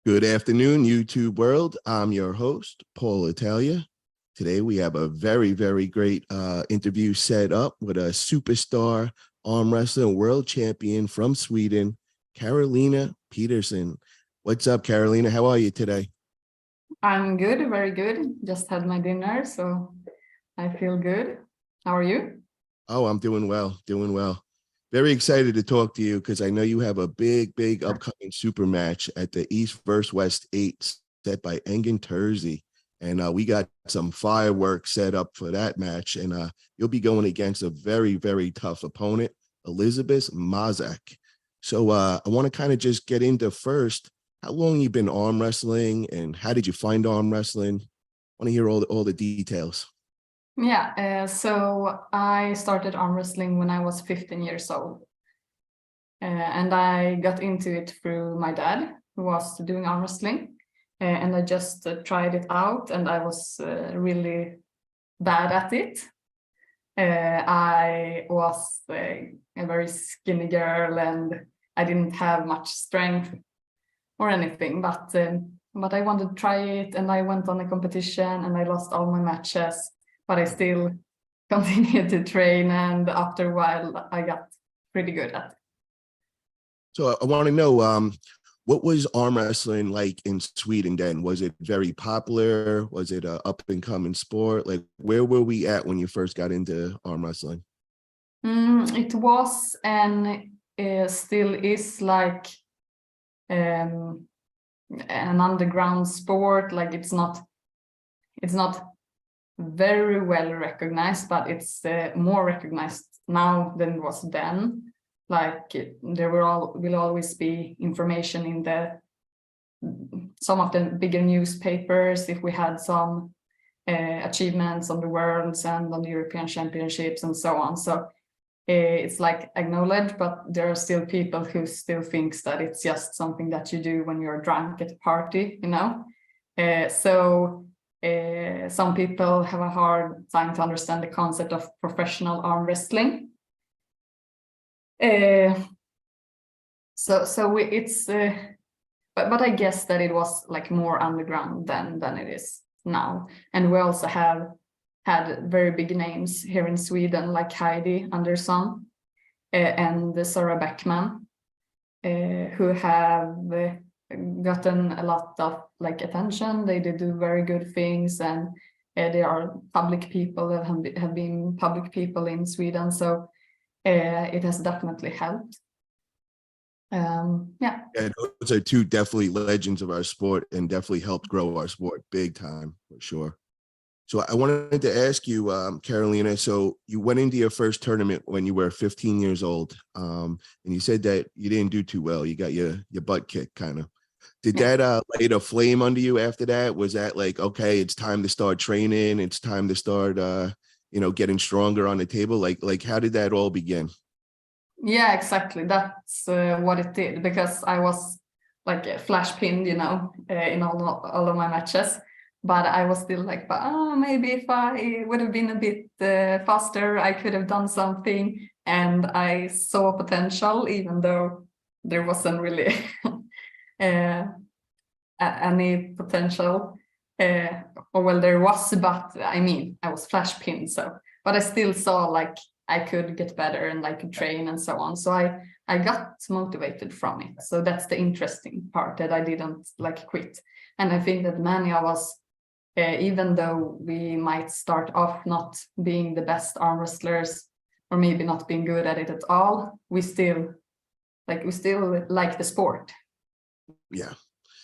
Good afternoon, YouTube world. I'm your host, Paul Italia. Today we have a very, very great interview set up with a superstar arm wrestling world champion from Sweden, Carolina Pettersson. What's up, Carolina? How are you today? I'm good, very good. Just had my dinner, so I feel good. How are you? Oh, I'm doing well, doing well. Very excited to talk to you because I know you have a big upcoming super match at the East vs. West 8 set by Engin Terzi. And we got some fireworks set up for that match. And you'll be going against a very tough opponent, Elizabeth Mocek. So I want to kind of just get into first, how long you been arm wrestling and how did you find arm wrestling? I want to hear all the details. Yeah, so I started arm wrestling when I was 15 years old. And I got into it through my dad, who was doing arm wrestling. And I just tried it out, and I was really bad at it. I was a very skinny girl, and I didn't have much strength or anything, but I wanted to try it, and I went on a competition, and I lost all my matches, but I still continued to train, and after a while, I got pretty good at it. So I want to know, what was arm wrestling like in Sweden then? Was it very popular? Was it a up and coming sport? Like, where were we at when you first got into arm wrestling? It was and still is like an underground sport. Like it's not very well recognized, but it's more recognized now than it was then. Like there will always be information in some of the bigger newspapers if we had some achievements on the worlds and on the European championships and so on. So it's like acknowledged, but there are still people who still thinks that it's just something that you do when you're drunk at a party, you know. Some people have a hard time to understand the concept of professional arm wrestling. But I guess that it was like more underground than it is now. And we also have had very big names here in Sweden, like Heidi Andersson and Sarah Beckman, who have gotten a lot of like attention. They do very good things, and they are public people that have been public people in Sweden. So it has definitely helped. Yeah, those are two definitely legends of our sport and definitely helped grow our sport big time for sure. So I wanted to ask you, Carolina, so you went into your first tournament when you were 15 years old, and you said that you didn't do too well. You got your butt kicked kind of. Did that light a flame under you after that? Was that like, okay, it's time to start training. It's time to start, getting stronger on the table. Like how did that all begin? Yeah, exactly. That's what it did, because I was like flash pinned, in all of my matches. But I was still like, maybe if I would have been a bit faster, I could have done something. And I saw potential, even though there wasn't really any potential. There was, but I mean, I was flash pinned. But I still saw like I could get better and like train and so on. So I got motivated from it. So that's the interesting part, that I didn't like quit. And I think that many of us, even though we might start off not being the best arm wrestlers or maybe not being good at it at all, we still like the sport. Yeah.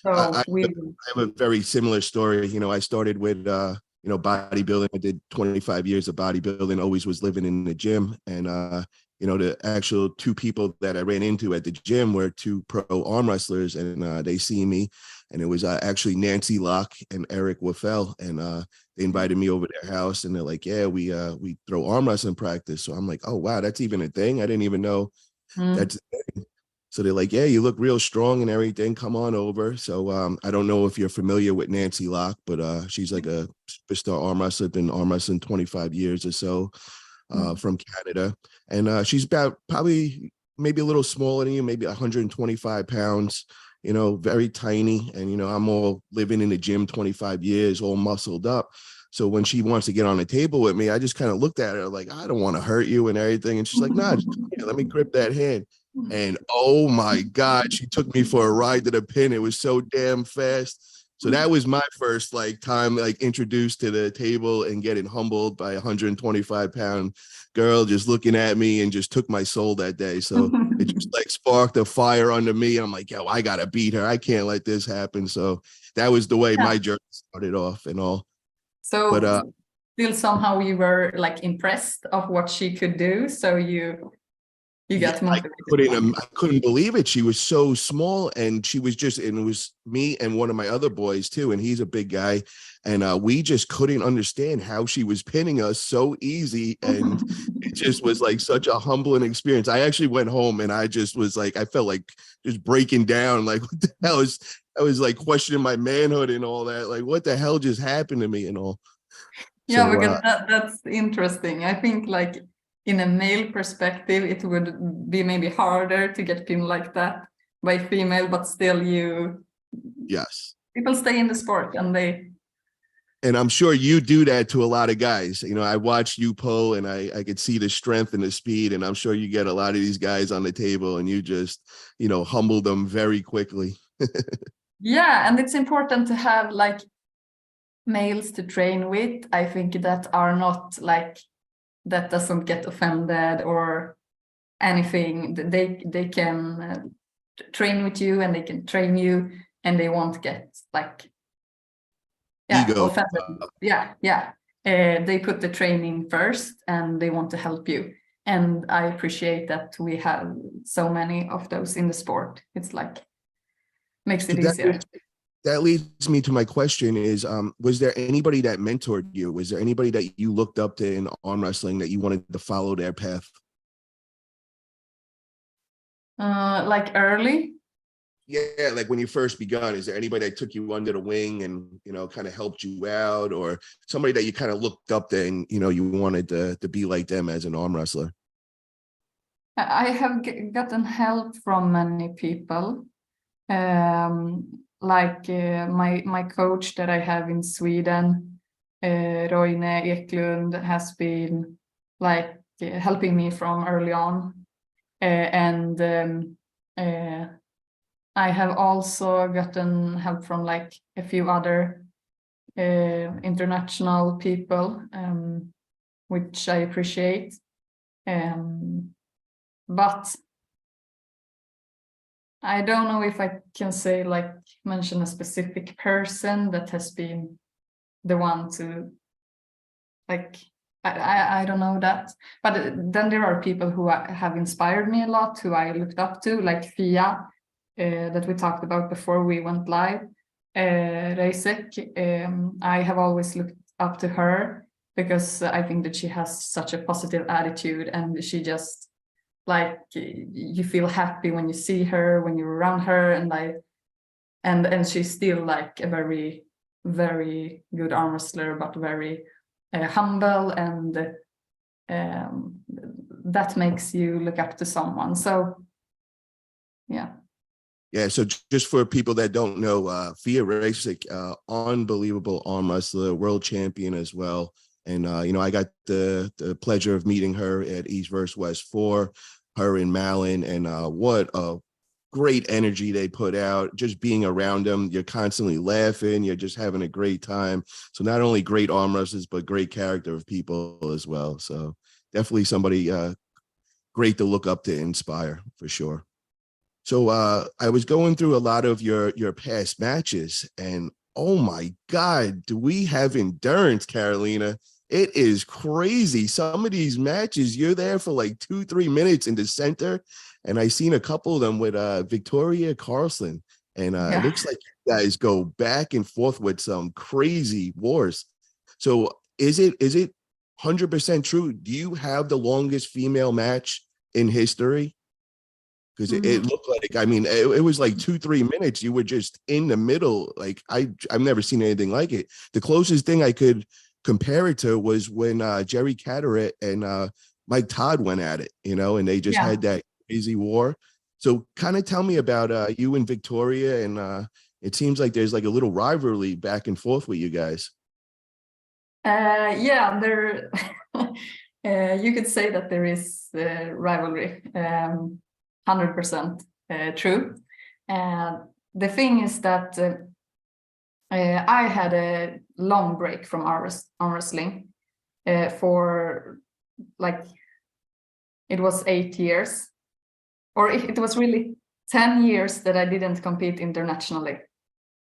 So I have a very similar story. I started with bodybuilding. I did 25 years of bodybuilding, always was living in the gym. And the actual two people that I ran into at the gym were two pro arm wrestlers, and they see me, and it was actually Nancy Locke and Eric Waffel, and they invited me over to their house, and they're like, yeah, we throw arm wrestling practice. So I'm like, oh wow, that's even a thing. I didn't even know that's a thing. So they're like, yeah, you look real strong and everything. Come on over. So I don't know if you're familiar with Nancy Locke, but she's like a superstar arm wrestler, been arm wrestling 25 years or so, from Canada. And she's about probably maybe a little smaller than you, maybe 125 pounds. very tiny. And, I'm all living in the gym 25 years, all muscled up. So when she wants to get on the table with me, I just kind of looked at her like, I don't want to hurt you and everything. And she's like, nah, let me grip that hand. And oh my God, she took me for a ride to the pin. It was so damn fast. So that was my first time introduced to the table and getting humbled by a 125-pound girl just looking at me, and just took my soul that day. So it just sparked a fire under me. I'm like, yo, I gotta beat her. I can't let this happen. So that was the way my journey started off and all. So but still somehow you were impressed of what she could do. So you got motivated. I couldn't believe it. She was so small, and she was and it was me and one of my other boys too, and he's a big guy, and we just couldn't understand how she was pinning us so easy, and it just was such a humbling experience. I actually went home and I just was I felt like just breaking down, what the hell is, I was questioning my manhood and all that, what the hell just happened to me and all. Yeah, so, because that's interesting. I think in a male perspective, it would be maybe harder to get pinned like that by female, but still people stay in the sport and I'm sure you do that to a lot of guys. I watched you pull, and I could see the strength and the speed, and I'm sure you get a lot of these guys on the table, and you just, humble them very quickly. Yeah, and it's important to have males to train with. I think that are not that doesn't get offended or anything. They can train with you, and they can train you, and they won't get ego offended. They put the training first, and they want to help you. And I appreciate that we have so many of those in the sport. It's makes it easier. That leads me to my question is, was there anybody that mentored you? Was there anybody that you looked up to in arm wrestling that you wanted to follow their path? Early? Yeah, when you first begun, is there anybody that took you under the wing and, kind of helped you out, or somebody that you kind of looked up to and, you wanted to be like them as an arm wrestler? I have gotten help from many people. My coach that I have in Sweden, Roine Eklund, has been helping me from early on, and I have also gotten help from a few other international people, which I appreciate, but I don't know if I can say mention a specific person that has been the one to I don't know that. But then there are people who have inspired me a lot, who I looked up to, like Fia, that we talked about before we went live. Reisek, I have always looked up to her because I think that she has such a positive attitude, and she just you feel happy when you see her, when you're around her, and she's still a very, very good arm wrestler, but very humble, and that makes you look up to someone. So yeah, so just for people that don't know, Fia Reisek, unbelievable arm wrestler, world champion as well. And, I got the pleasure of meeting her at East vs. West 4, her and Malin, and what a great energy they put out. Just being around them, you're constantly laughing, you're just having a great time. So not only great arm wrestlers, but great character of people as well. So definitely somebody great to look up to, inspire, for sure. So I was going through a lot of your past matches, and oh my God, do we have endurance, Carolina? It is crazy. Some of these matches, you're there for 2-3 minutes in the center. And I seen a couple of them with Victoria Carlson. And it looks like you guys go back and forth with some crazy wars. So is it 100% true? Do you have the longest female match in history? Because it looked it was 2-3 minutes. You were just in the middle. I've never seen anything like it. The closest thing I could compare it to was when Jerry Catterett and Mike Todd went at it, and they just had that crazy war. So kind of tell me about you and Victoria, and it seems like there's like a little rivalry back and forth with you guys. Yeah, there. You could say that there is rivalry, 100% true. The thing is that I had a long break from arm wrestling for like, it was 8 years, or it was really 10 years that I didn't compete internationally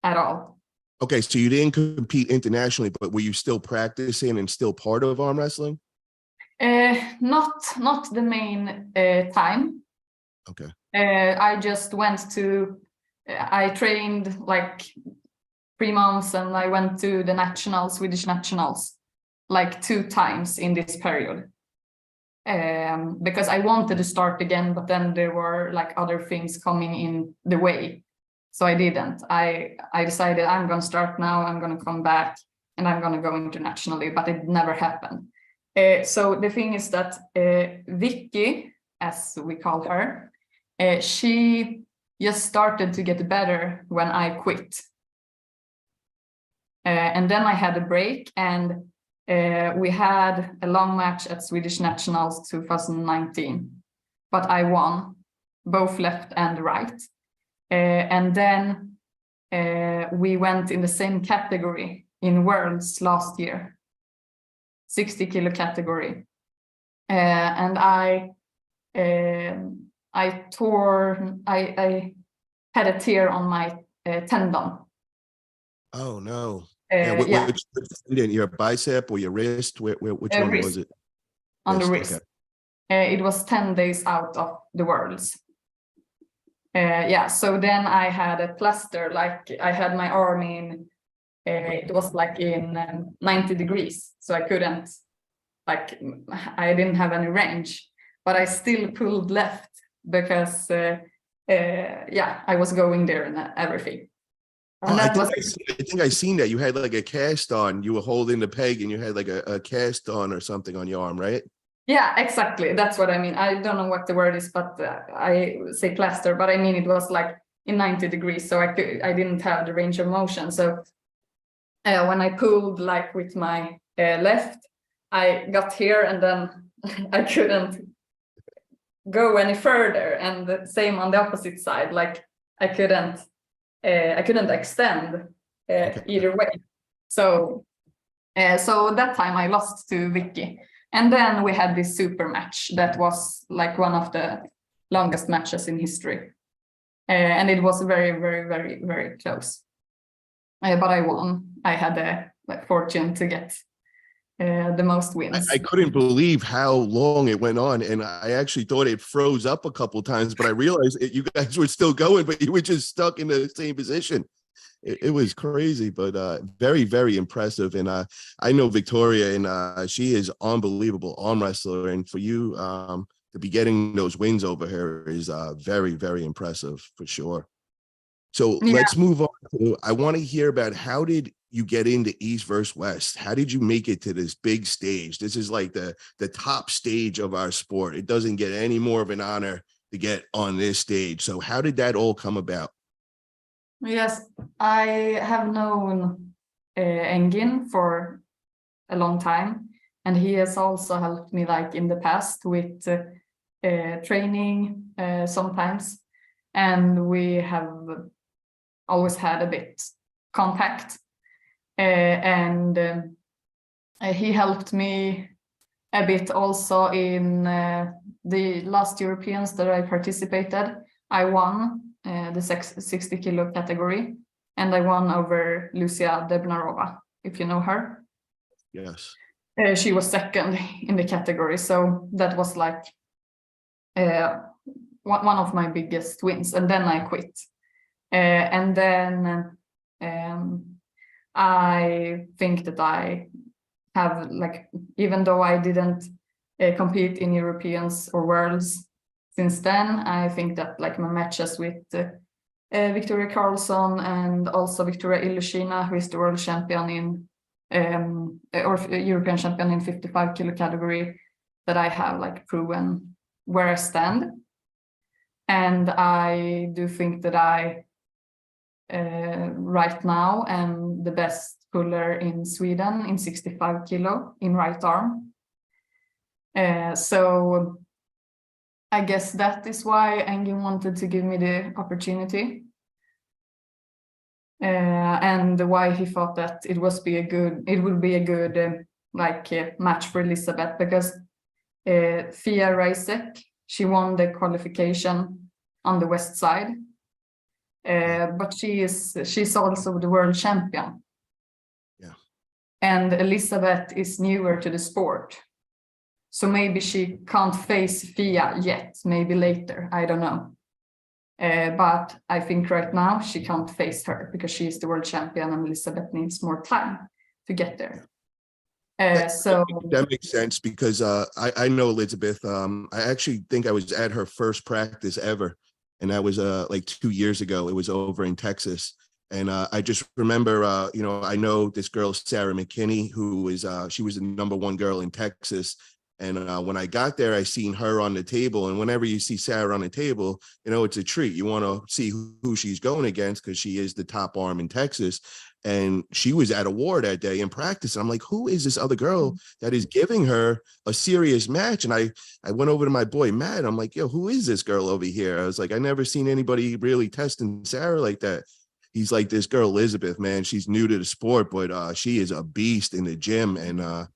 at all. Okay, so you didn't compete internationally, but were you still practicing and still part of arm wrestling? Not the main time. Okay. I just went to, I trained like 3 months and I went to the nationals, Swedish nationals, like 2 times in this period. Because I wanted to start again, but then there were like other things coming in the way. So I didn't. I decided I'm going to start now, I'm going to come back and I'm going to go internationally, but it never happened. So the thing is that Vicky, as we call her, she just started to get better when I quit. And then I had a break, and we had a long match at Swedish Nationals 2019, but I won both left and right. And then we went in the same category in Worlds last year, 60 kilo category. And I had a tear on my tendon. Oh no. Yeah. Which tendon, your bicep or your wrist? Which one wrist. was it? On the wrist. Okay. It was 10 days out of the Worlds. Yeah, so then I had a plaster, like I had my arm in, it was like in 90 degrees. So I couldn't, like, I didn't have any range, but I still pulled left because, yeah, I was going there and everything. And I think I seen that. You had like a cast on, you were holding the peg and you had like a cast on or something on your arm, right? Yeah, exactly. That's what I mean. I don't know what the word is, but I say plaster, but I mean, it was like in 90 degrees. So I didn't have the range of motion. So when I pulled like with my left, I got here and then I couldn't go any further. And the same on the opposite side, like I couldn't extend either way. So that time I lost to Vicky. And then we had this super match that was like one of the longest matches in history. And it was very, very, very, very close. But I won. I had the fortune to get the most wins. I couldn't believe how long it went on. And I actually thought it froze up a couple of times, but I realized you guys were still going, but you were just stuck in the same position. It was crazy, but very, very impressive. And I know Victoria, and she is unbelievable arm wrestler. And for you to be getting those wins over her is very, very impressive for sure. So let's move on to, I want to hear about, how did you get into East versus West? How did you make it to this big stage? This is like the top stage of our sport. It doesn't get any more of an honor to get on this stage. So how did that all come about? Yes, I have known Engin for a long time, and he has also helped me like in the past with training sometimes, and we have always had a bit contact, and he helped me a bit also in the last Europeans that I participated. I won the 60 kilo category, and I won over Lucia Debnarova, if you know her. Yes. She was second in the category, so that was like one of my biggest wins. And then I quit, and then I think that I have, like, even though I didn't compete in Europeans or Worlds since then, I think that like my matches with Victoria Carlson and also Victoria Ilyushina, who is the world champion in or European champion in 55 kilo category, that I have like proven where I stand. And I do think that I right now am the best puller in Sweden in 65 kilo in right arm. So I guess that is why Engin wanted to give me the opportunity. And why he thought that it would be a good match for Elisabeth, because Fia Reisek, she won the qualification on the west side, but she's also the world champion. Yeah. And Elisabeth is newer to the sport, so maybe she can't face Fia yet. Maybe later, I don't know. But I think right now she can't face her because she is the world champion, and Elisabeth needs more time to get there. So that makes sense, because I know Elizabeth. I actually think I was at her first practice ever, and that was like 2 years ago. It was over in Texas, and I just remember, I know this girl Sarah McKinney, who is she was the #1 girl in Texas. And when I got there, I seen her on the table. And whenever you see Sarah on the table, it's a treat. You want to see who she's going against, because she is the top arm in Texas. And she was at a war that day in practice. And I'm like, who is this other girl that is giving her a serious match? And I went over to my boy, Matt. I'm like, yo, who is this girl over here? I was like, I never seen anybody really testing Sarah like that. He's like, this girl, Elizabeth, man, she's new to the sport, but she is a beast in the gym. And,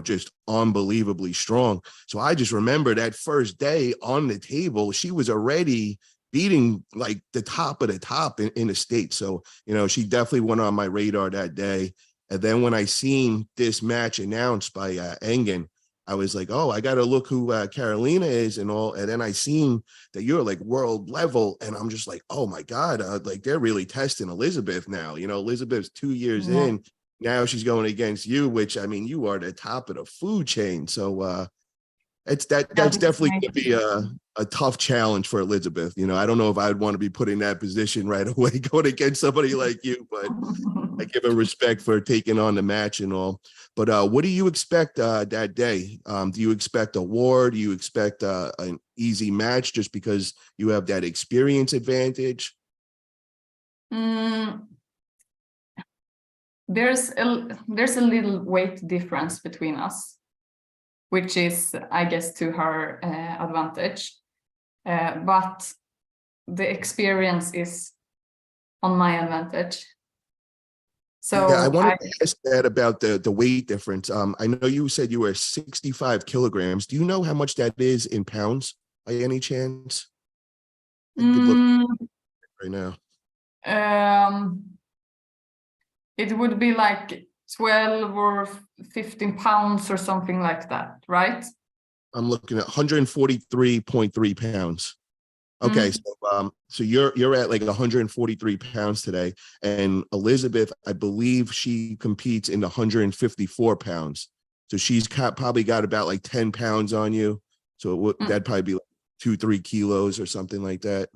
just unbelievably strong. So I just remember that first day on the table, she was already beating like the top of the top in the state. So, she definitely went on my radar that day. And then when I seen this match announced by Engin, I was like, oh, I got to look who Carolina is and all. And then I seen that you're like world level. And I'm just like, oh my God, like they're really testing Elizabeth now. Elizabeth's 2 years in. Now she's going against you, which, I mean, you are the top of the food chain. So that's definitely going to be a tough challenge for Elizabeth. I don't know if I'd want to be put in that position right away going against somebody like you, but I give her respect for taking on the match and all. But what do you expect that day? Do you expect a war? Do you expect an easy match just because you have that experience advantage? There's a little weight difference between us, which is, I guess, to her advantage. But the experience is on my advantage. So yeah, I wanted to ask that about the weight difference. I know you said you were 65 kilograms. Do you know how much that is in pounds by any chance? I could look right now. It would be like 12 or 15 pounds or something like that, right? I'm looking at 143.3 pounds. Okay, so you're at like 143 pounds today, and Elizabeth, I believe she competes in the 154 pounds. So she's probably got about like 10 pounds on you. So that'd probably be like 2-3 kilos or something like that.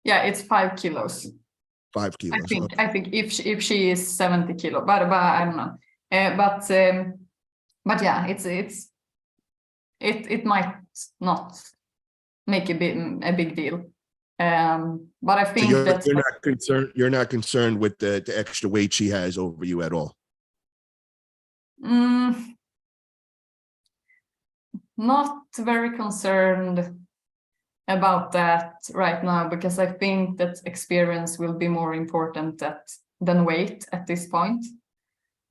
Yeah, it's 5 kilos. 5 kilos. I think if she is 70 kilo, but I don't know. But yeah, it might not make a big deal. But I think so you're not concerned. You're not concerned with the extra weight she has over you at all. Not very concerned about that right now, because I think that experience will be more important than weight at this point.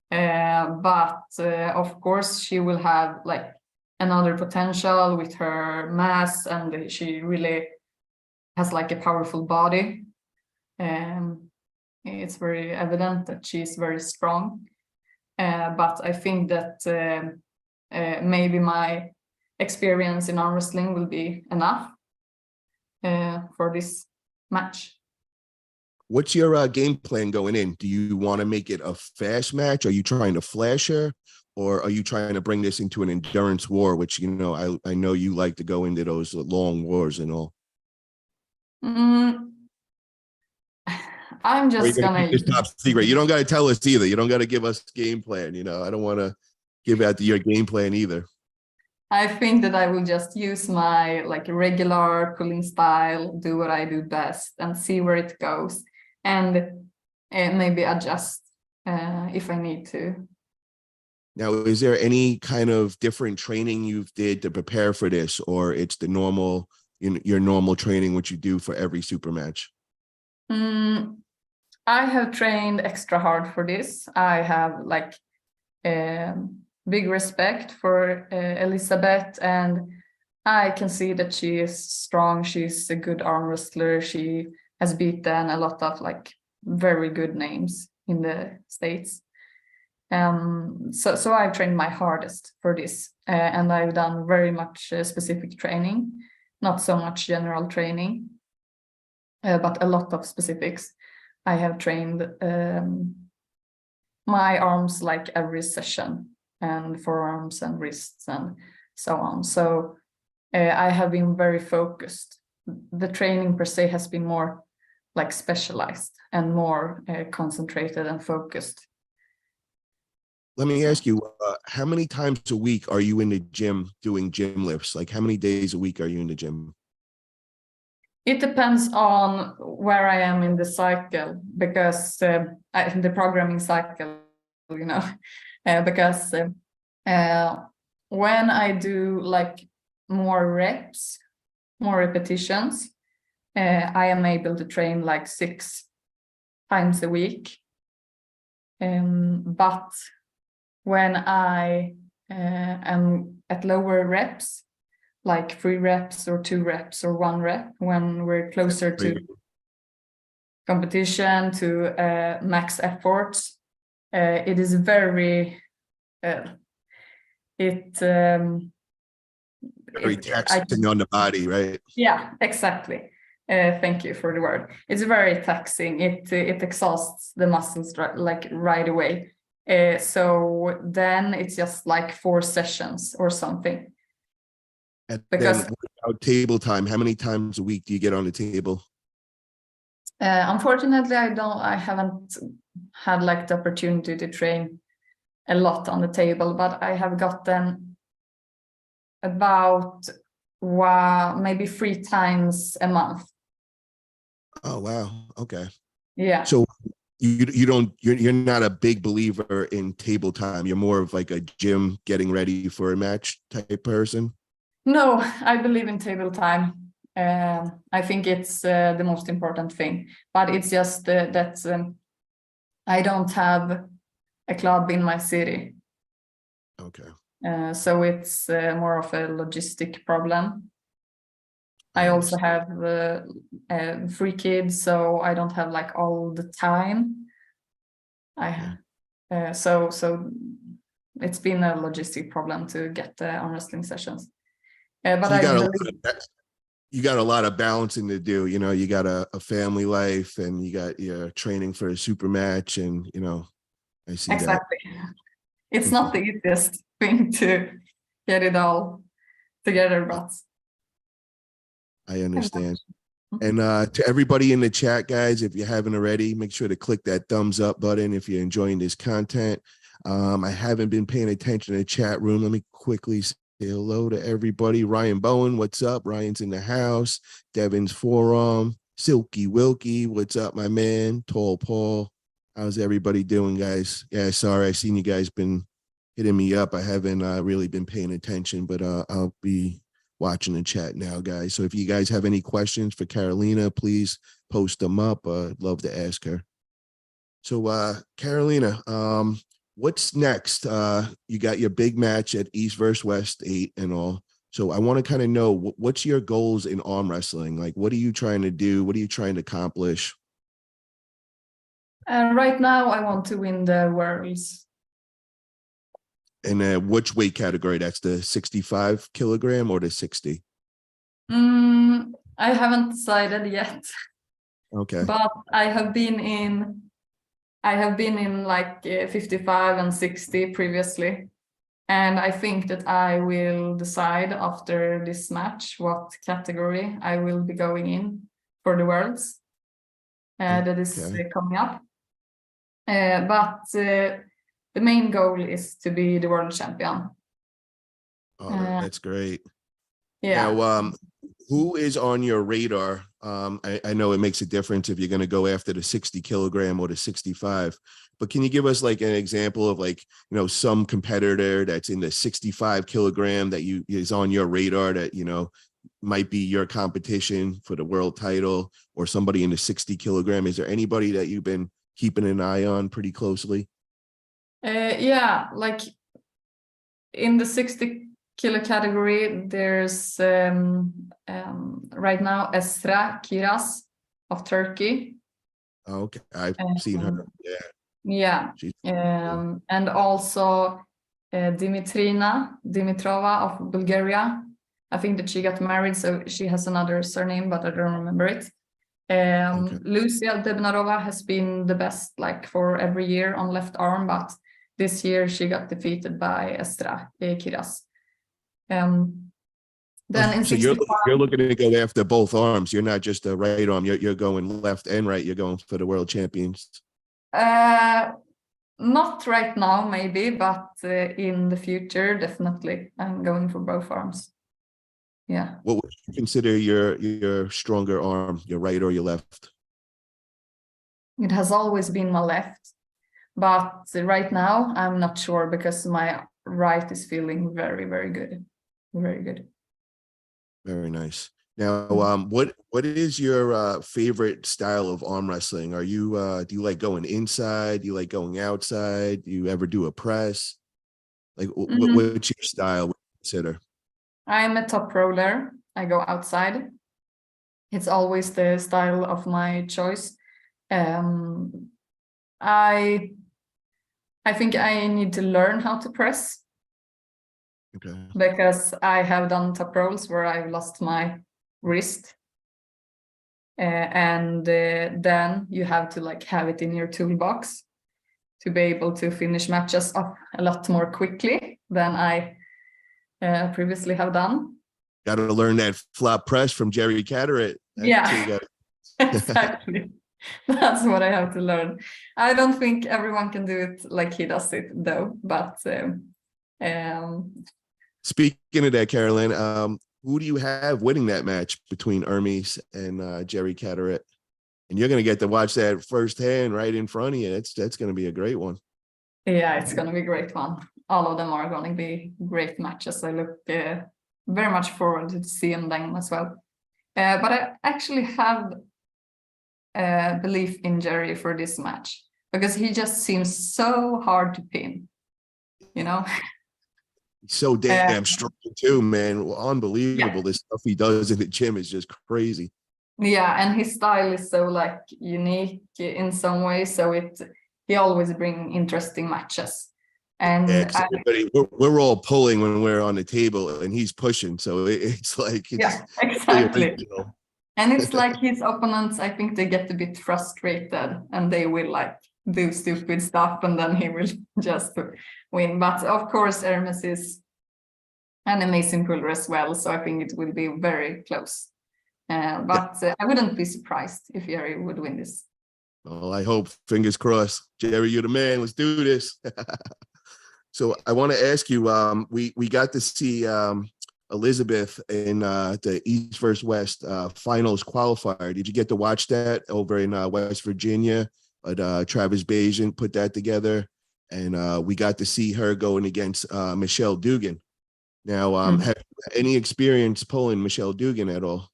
But of course, she will have like another potential with her mass, and she really has like a powerful body. It's very evident that she's very strong. But I think that maybe my experience in arm wrestling will be enough for this match. What's your game plan going in? Do you want to make it a fast match? Are you trying to flash her, or are you trying to bring this into an endurance war, which, I know you like to go into those long wars and all. I'm just gonna keep this top secret. You don't got to tell us either. You don't got to give us game plan. I don't want to give out your game plan either. I think that I will just use my like regular pulling style, do what I do best, and see where it goes, and maybe adjust if I need to. Now, is there any kind of different training you've did to prepare for this, or it's the normal, your normal training, which you do for every super match? I have trained extra hard for this. I have like big respect for Elizabeth, and I can see that she is strong. She's a good arm wrestler. She has beaten a lot of like very good names in the States. So I've trained my hardest for this, and I've done very much specific training, not so much general training, but a lot of specifics. I have trained my arms like every session, and forearms and wrists and so on. So I have been very focused. The training per se has been more like specialized and more concentrated and focused. Let me ask you, how many times a week are you in the gym doing gym lifts? Like how many days a week are you in the gym? It depends on where I am in the cycle, because the programming cycle, because when I do like more reps, more repetitions, I am able to train like 6 times a week. But when I am at lower reps, like 3 reps or 2 reps or 1 rep, when we're closer to competition, to max efforts, it is very very taxing on the body, right? Yeah, exactly. Thank you for the word. It's very taxing. It exhausts the muscles like right away. So then it's just like 4 sessions or something. And because then about table time, how many times a week do you get on the table? Unfortunately, I haven't had like the opportunity to train a lot on the table, but I have gotten about maybe 3 times a month. Oh wow, okay. Yeah. So you're not a big believer in table time. You're more of like a gym getting ready for a match type person. No, I believe in table time. I think it's the most important thing, but it's just that I don't have a club in my city. Okay. So it's more of a logistic problem. I also have 3 kids, so I don't have like all the time. So it's been a logistic problem to get arm wrestling sessions. But so you got a lot of balancing to do. You got a family life, and you got your training for a super match, and I see exactly. It's not the easiest thing to get it all together, but I understand. And to everybody in the chat, guys, if you haven't already, make sure to click that thumbs up button if you're enjoying this content. I haven't been paying attention to the chat room. Let me quickly say hello to everybody. Ryan Bowen, what's up? Ryan's in the house. Devin's Forum. Silky Wilkie, what's up, my man? Tall Paul. How's everybody doing, guys? Yeah, sorry, I seen you guys been hitting me up. I haven't really been paying attention, but I'll be watching the chat now, guys. So if you guys have any questions for Carolina, please post them up. I'd love to ask her. So Carolina, what's next? You got your big match at East versus West 8 and all. So I want to kind of know what's your goals in arm wrestling? Like, what are you trying to do? What are you trying to accomplish? right now I want to win the Worlds. And which weight category? That's the 65 kilogram or the 60? I haven't decided yet. Okay. But I have been in like 55 and 60 previously. And I think that I will decide after this match what category I will be going in for the Worlds that is coming up. But the main goal is to be the world champion. Oh, that's great. Yeah. Now, who is on your radar? I know it makes a difference if you're going to go after the 60 kilogram or the 65, but can you give us like an example of like, you know, some competitor that's in the 65 kilogram that is on your radar that, you know, might be your competition for the world title, or somebody in the 60 kilogram? Is there anybody that you've been keeping an eye on pretty closely? Yeah, like in the 60 kilo category, there's right now Esra Kiraz of Turkey. Oh, okay, I've seen her. Yeah. Yeah. And also Dimitrina Dimitrova of Bulgaria. I think that she got married, so she has another surname, but I don't remember it. Okay. Lucia Debnarova has been the best like for every year on left arm, but this year she got defeated by Estra Kiraz. Then in So 65, you're looking to go after both arms. You're not just a right arm. You're going left and right. You're going for the world champions. not right now, maybe, but in the future, definitely, I'm going for both arms. Yeah. What would you consider your stronger arm, your right or your left? It has always been my left, but right now I'm not sure because my right is feeling very, very good. Very good. Very nice. Now, what is your favorite style of arm wrestling? Are you do you like going inside? Do you like going outside? Do you ever do a press? Like, what's your style? What do you consider? I'm a top roller. I go outside. It's always the style of my choice. I think I need to learn how to press. Okay. Because I have done top rolls where I've lost my wrist. And then you have to like have it in your toolbox to be able to finish matches up a lot more quickly than I previously have done. Got to learn that flop press from Jerry Catterett. Yeah, exactly. That's what I have to learn. I don't think everyone can do it like he does it though, but speaking of that, Carolyn, who do you have winning that match between Hermes and Jerry Catterett? And you're going to get to watch that firsthand right in front of you. That's going to be a great one. Yeah, it's going to be a great one. All of them are going to be great matches. I look very much forward to seeing them as well. But I actually have belief in Jerry for this match because he just seems so hard to pin, you know. He's so damn strong too, man. Unbelievable. Yeah. This stuff he does in the gym is just crazy. Yeah, and his style is so like unique in some ways, so he always bring interesting matches. And yeah, we're all pulling when we're on the table and he's pushing, so it's like yeah, exactly. Really and it's like his opponents, I think they get a bit frustrated and they will like do stupid stuff and then he will just win. But of course Hermes is an amazing puller as well, so I think it will be very close. But I wouldn't be surprised if Jerry would win this. Well, I hope, fingers crossed. Jerry, you're the man. Let's do this. So I want to ask you, we got to see Elizabeth in the East versus West finals qualifier. Did you get to watch that over in West Virginia? But Travis Bajan put that together, and we got to see her going against Michelle Dugan. Now, have you any experience pulling Michelle Dugan at all?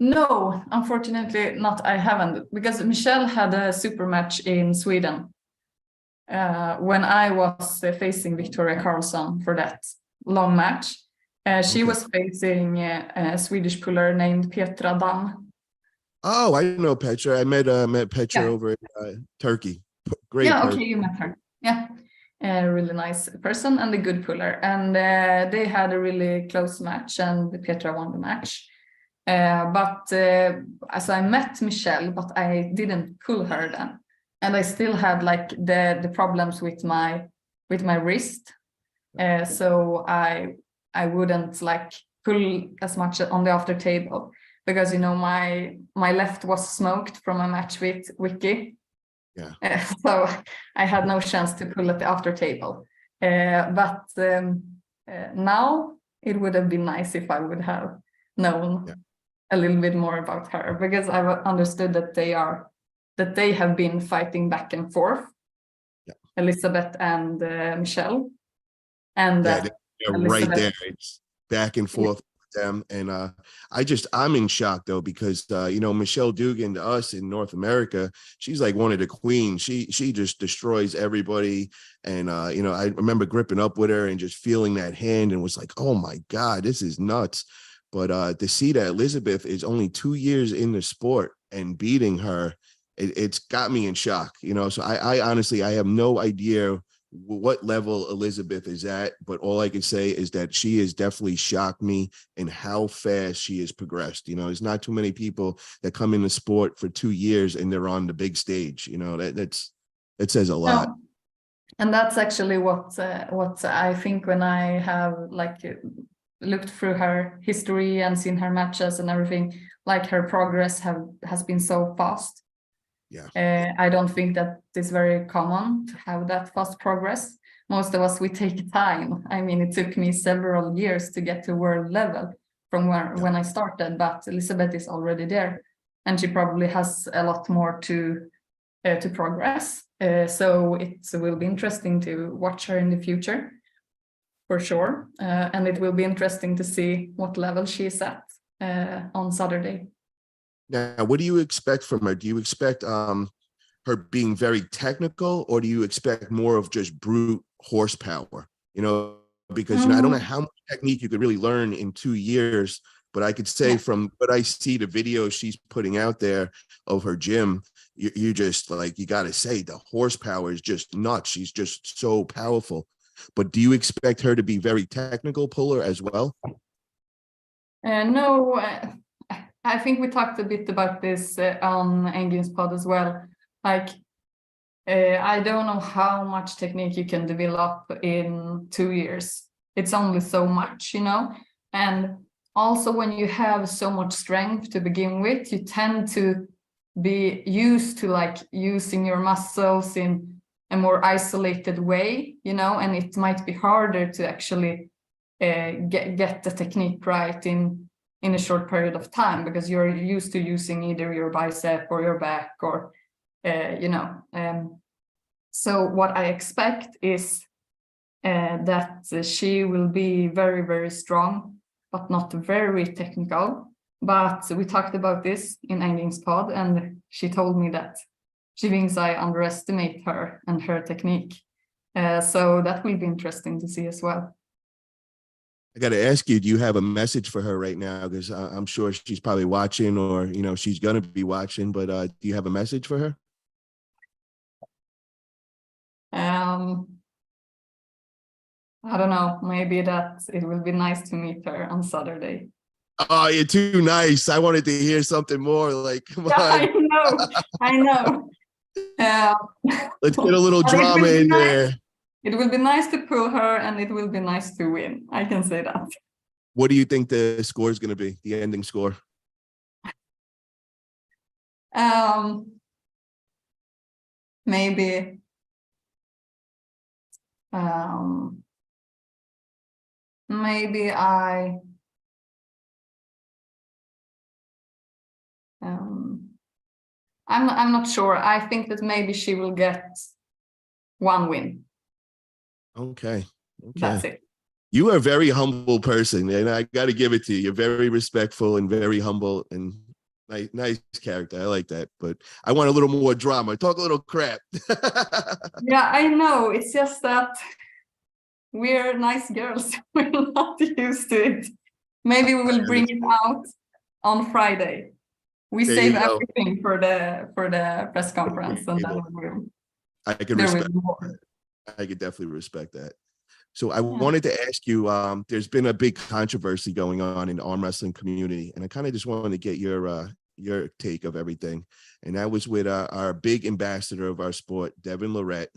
No, unfortunately not. I haven't, because Michelle had a super match in Sweden when I was facing Victoria Carlson for that long match. She was facing a Swedish puller named Petra Damm. Oh, I know Petra. I met Petra over in Turkey. Great. Yeah, okay, you met her. Yeah, a really nice person and a good puller. And they had a really close match, and Petra won the match. So I met Michelle, but I didn't pull her then, and I still had like the problems with my wrist, so I wouldn't like pull as much on the after table because my left was smoked from a match with Vicky. So I had no chance to pull at the after table. now it would have been nice if I would have known a little bit more about her, because I've understood that they have been fighting back and forth, Elizabeth and Michelle, and Yeah, that they're right Elizabeth, there. It's back and forth with them. And I'm in shock though, because Michelle Dugan to us in North America, she's like one of the queens. She just destroys everybody. And I remember gripping up with her and just feeling that hand and was like, oh my God, this is nuts. But to see that Elizabeth is only 2 years in the sport and beating her, it's got me in shock, So I honestly, I have no idea what level Elizabeth is at, but all I can say is that she has definitely shocked me in how fast she has progressed. There's not too many people that come in the sport for 2 years and they're on the big stage. That says a lot. no. And that's actually what I think when I have looked through her history and seen her matches and everything, like her progress has been so fast. Yeah. I don't think that it's very common to have that fast progress. Most of us, we take time. I mean, it took me several years to get to world level from when I started, but Elizabeth is already there, and she probably has a lot more to progress. So it will be interesting to watch her in the future, for sure. And it will be interesting to see what level she is at on Saturday. Now, what do you expect from her? Do you expect her being very technical, or do you expect more of just brute horsepower? Because I don't know how much technique you could really learn in 2 years, but I could say from what I see, the videos she's putting out there of her gym, you just you got to say the horsepower is just nuts. She's just so powerful. But do you expect her to be very technical puller as well? No, I think we talked a bit about this on Engin's pod as well. I don't know how much technique you can develop in 2 years. It's only so much, and also when you have so much strength to begin with, you tend to be used to using your muscles in a more isolated way, and it might be harder to actually get the technique right in a short period of time, because you're used to using either your bicep or your back or so what I expect is that she will be very, very strong, but not very technical. But we talked about this in Engin's pod, and she told me that she thinks I underestimate her and her technique. So that will be interesting to see as well. I got to ask you, do you have a message for her right now? Because I'm sure she's probably watching, or, she's going to be watching, but do you have a message for her? I don't know, maybe that it will be nice to meet her on Saturday. Oh, you're too nice. I wanted to hear something more. Come on. I know. Let's get a little drama in there. It will be nice to pull her, and it will be nice to win. I can say that. What do you think the score is going to be, the ending score? Maybe maybe I'm not sure. I think that maybe she will get 1 win. Okay. That's it. You are a very humble person, and I got to give it to you. You're very respectful and very humble and nice character. I like that, but I want a little more drama. Talk a little crap. Yeah, I know. It's just that we're nice girls. We're not used to it. Maybe we will bring it out on Friday. We save everything for the press conference, and then we will. I could definitely respect that. So I wanted to ask you, there's been a big controversy going on in the arm wrestling community, and I kind of just wanted to get your take of everything. And that was with our big ambassador of our sport, Devin Lorette.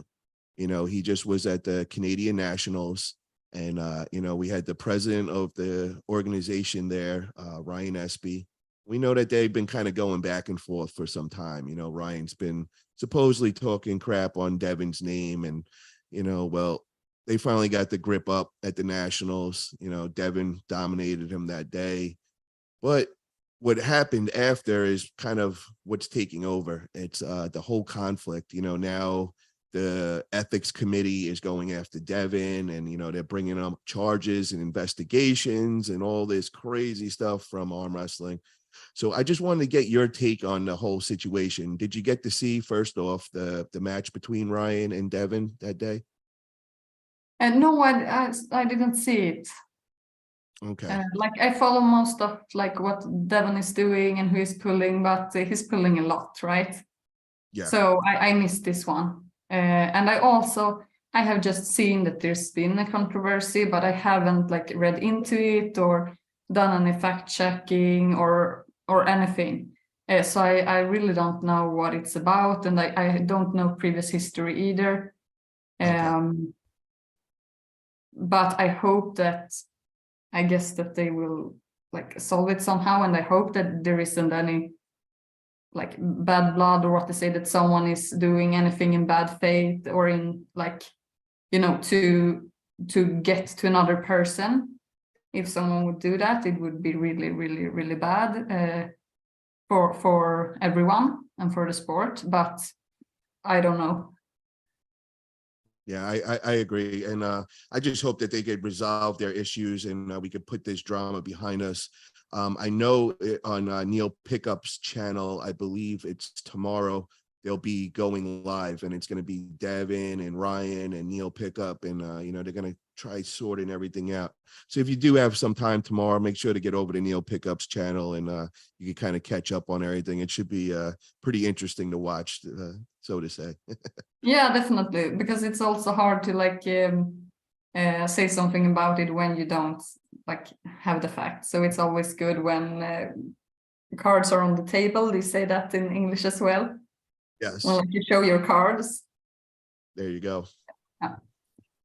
He just was at the Canadian Nationals, and we had the president of the organization there, Ryan Espy. We know that they've been kind of going back and forth for some time. Ryan's been supposedly talking crap on Devin's name, and well, they finally got the grip up at the Nationals. You know, Devin dominated him that day. But what happened after is kind of what's taking over. It's the whole conflict. You know, now the ethics committee is going after Devin, and you know they're bringing up charges and investigations and all this crazy stuff from arm wrestling. So I just wanted to get your take on the whole situation. Did you get to see, first off, the match between Ryan and Devin that day? And no, I didn't see it. Okay. Like I follow most of like what Devon is doing and who is pulling, but he's pulling a lot, right? Yeah. So I missed this one. And I have just seen that there's been a controversy, but I haven't like read into it or done any fact checking or anything. So I really don't know what it's about, and I don't know previous history either. Okay. But I guess that they will like solve it somehow, and I hope that there isn't any like bad blood, or what they say, that someone is doing anything in bad faith or in like, you know, to get to another person. If someone would do that, it would be really, really, really bad for everyone and for the sport. But I don't know. Yeah, I agree. And I just hope that they could resolve their issues, and we could put this drama behind us. I know on Neil Pickup's channel, I believe it's tomorrow, they'll be going live, and it's going to be Devin and Ryan and Neil Pickup, and you know, they're going to try sorting everything out. So if you do have some time tomorrow, make sure to get over to Neil Pickup's channel, and you can kind of catch up on everything. It should be pretty interesting to watch, so to say. Yeah, definitely, because it's also hard to like say something about it when you don't like have the facts. So it's always good when cards are on the table. They say that in English as well. Yes. Well, like you show your cards. There you go. Yeah.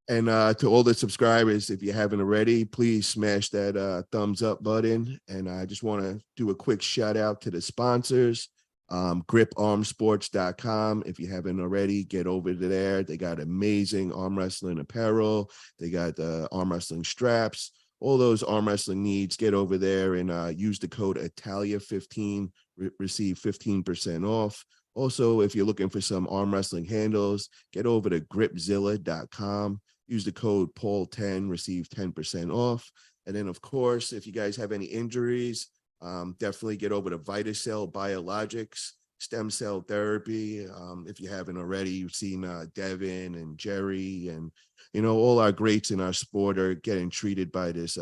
And to all the subscribers, if you haven't already, please smash that thumbs up button. And I just want to do a quick shout out to the sponsors, griparmsports.com. If you haven't already, get over to there. They got amazing arm wrestling apparel. They got arm wrestling straps, all those arm wrestling needs. Get over there and use the code Italia15, receive 15% off. Also, if you're looking for some arm wrestling handles, get over to gripzilla.com. Use the code Paul10, receive 10% off. And then, of course, if you guys have any injuries, definitely get over to Vitacell Biologics, stem cell therapy. If you haven't already, you've seen Devin and Jerry and, you know, all our greats in our sport are getting treated by this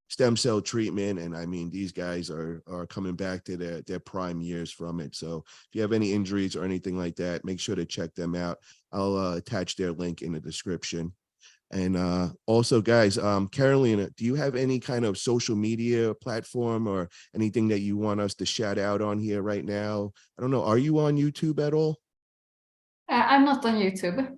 stem cell treatment. And I mean, these guys are coming back to their prime years from it. So if you have any injuries or anything like that, make sure to check them out. I'll attach their link in the description. And also, guys, Carolina, do you have any kind of social media platform or anything that you want us to shout out on here right now? I don't know. Are you on YouTube at all? I'm not on YouTube.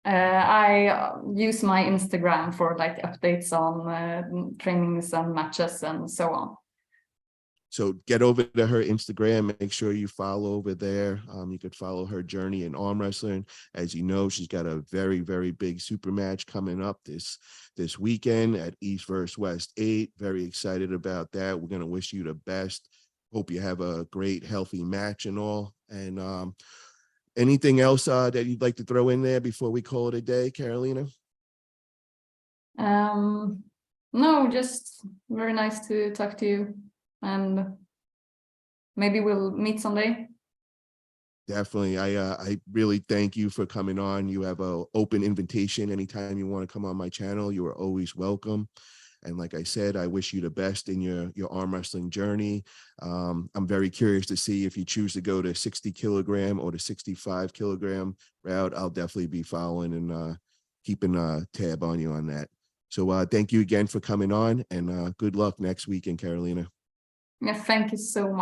I use my Instagram for like updates on trainings and matches and so on. So get over to her Instagram. Make sure you follow over there. You could follow her journey in arm wrestling. As you know, she's got a very, very big super match coming up this weekend at East vs. West 8. Very excited about that. We're going to wish you the best. Hope you have a great, healthy match and all. And anything else that you'd like to throw in there before we call it a day, Carolina? No, just very nice to talk to you. And maybe we'll meet someday. Definitely. I really thank you for coming on. You have an open invitation anytime you want to come on my channel. You are always welcome. And like I said, I wish you the best in your arm wrestling journey. I'm very curious to see if you choose to go to 60 kilogram or the 65 kilogram route. I'll definitely be following and keeping a tab on you on that. So thank you again for coming on, and good luck next week in Carolina. Yeah, thank you so much.